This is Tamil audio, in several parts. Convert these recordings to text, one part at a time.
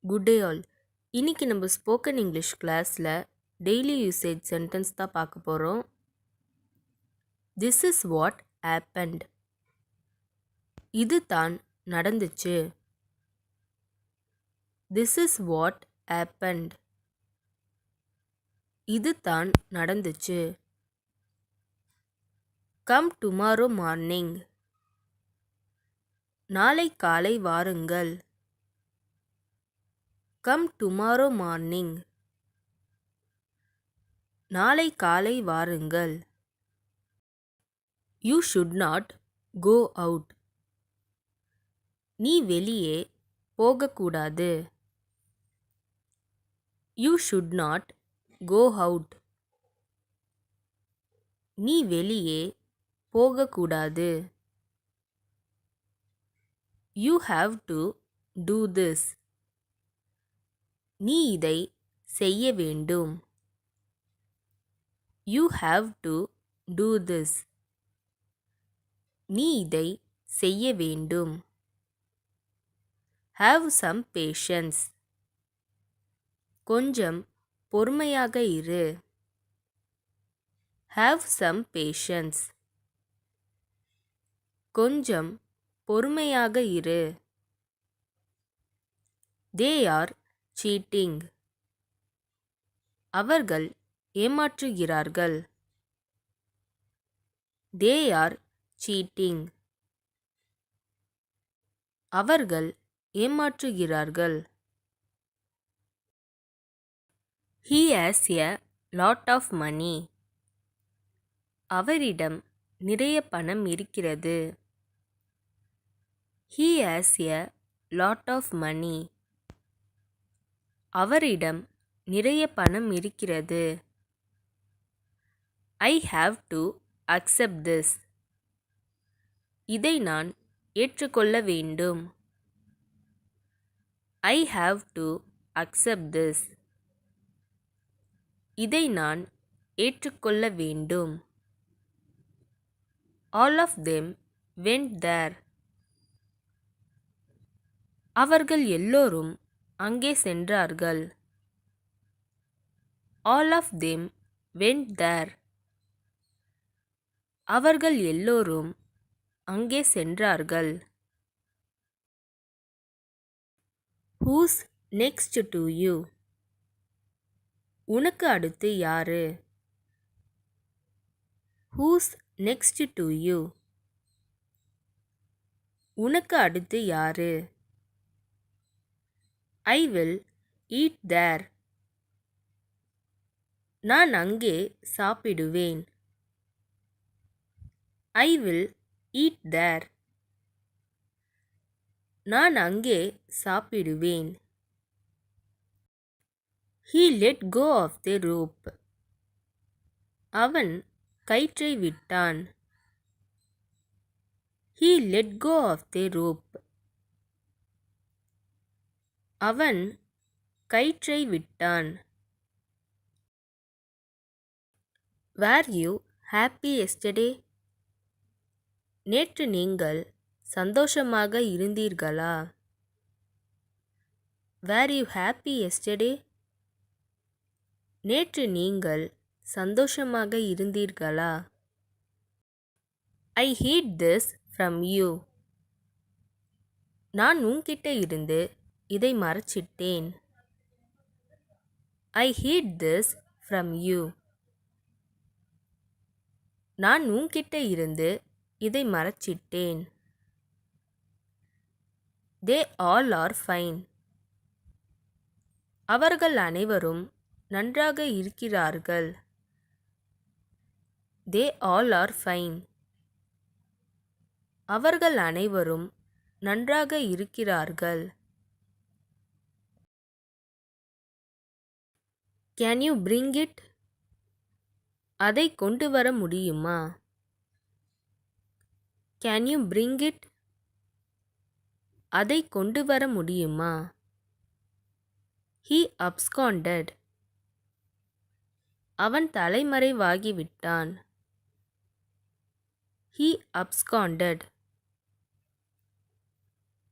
Good day all. இன்னைக்கு நம்ம ஸ்போக்கன் இங்கிலீஷ் கிளாஸில் டெய்லி யூசேஜ் சென்டென்ஸ் தான் பார்க்க போகிறோம். This is what happened. இது தான் நடந்துச்சு. This is what happened. இது தான் நடந்துச்சு. Come tomorrow morning. நாளை காலை வாருங்கள். Come tomorrow morning. நாளை காலை வாருங்கள். You should not go out. நீ வெளியே போகக்கூடாது. You should not go out. நீ வெளியே போகக்கூடாது. You have to do this. நீ இதை செய்ய வேண்டும். You have to do this. நீ இதை செய்ய வேண்டும். Have some patience. கொஞ்சம் பொறுமையாக இரு. Have some patience. கொஞ்சம் பொறுமையாக இரு. They are cheating. அவர்கள் ஏமாற்றுகிறார்கள். தே ஆர் சீட்டிங். அவர்கள் ஏமாற்றுகிறார்கள். He has a lot of money. அவரிடம் நிறைய பணம் இருக்கிறது. He has a lot of money. அவரிடம் நிறைய பணம் இருக்கிறது. I have to accept this. இதை நான் ஏற்றுக்கொள்ள வேண்டும். I have to accept this. இதை நான் ஏற்றுக்கொள்ள வேண்டும். All of them went there. அவர்கள் எல்லோரும் அங்கே சென்றார்கள். All of them went there. அவர்கள் எல்லோரும் அங்கே சென்றார்கள். Who's next to you? உனக்கு அடுத்து யாரு? Who's next to you? உனக்கு அடுத்து யாரு? I will eat there. நான் அங்கே சாப்பிடுவேன். I will eat there. நான் அங்கே சாப்பிடுவேன். He let go of the rope. அவன் கயிற்றை விட்டான். He let go of the rope. அவன் கயிற்றை விட்டான். Were you happy yesterday? நேற்று நீங்கள் சந்தோஷமாக இருந்தீர்களா? Were you happy yesterday? நேற்று நீங்கள் சந்தோஷமாக இருந்தீர்களா? I hid this from you. நான் உன்கிட்ட இருந்து இதை மறைச்சிட்டேன். I hid this from you. நான் உன்கிட்ட இருந்து இதை மறைச்சிட்டேன். They all are fine. அவர்கள் அனைவரும் நன்றாக இருக்கிறார்கள். They all are fine. அவர்கள் அனைவரும் நன்றாக இருக்கிறார்கள். Can you bring it? அதை கொண்டு வர முடியுமா? Can you bring it? அதை கொண்டு வர முடியுமா? He absconded. அவன் தலைமறைவாகிவிட்டான். He absconded.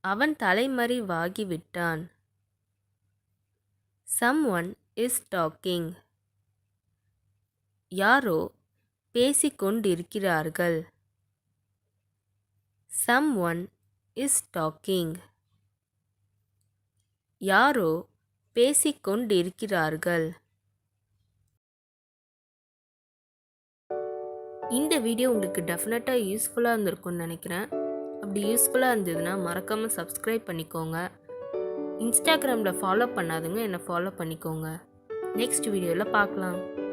அவன் தலைமறைவாகிவிட்டான். someone is talking. யாரோ பேசிக்கொண்டிருக்கிறார்கள். someone is talking. யாரோ பேசிக்கொண்டிருக்கிறார்கள். இந்த வீடியோ உங்களுக்கு டெஃபினட்டாக யூஸ்ஃபுல்லாக இருந்திருக்கும்னு நினைக்கிறேன். அப்படி யூஸ்ஃபுல்லாக இருந்ததுன்னா மறக்காமல் சப்ஸ்கிரைப் பண்ணிக்கோங்க. இன்ஸ்டாகிராமில் ஃபாலோ பண்ணாதுங்க என்னை ஃபாலோ பண்ணிக்கோங்க. நெக்ஸ்ட் வீடியோவில் பார்க்கலாம்.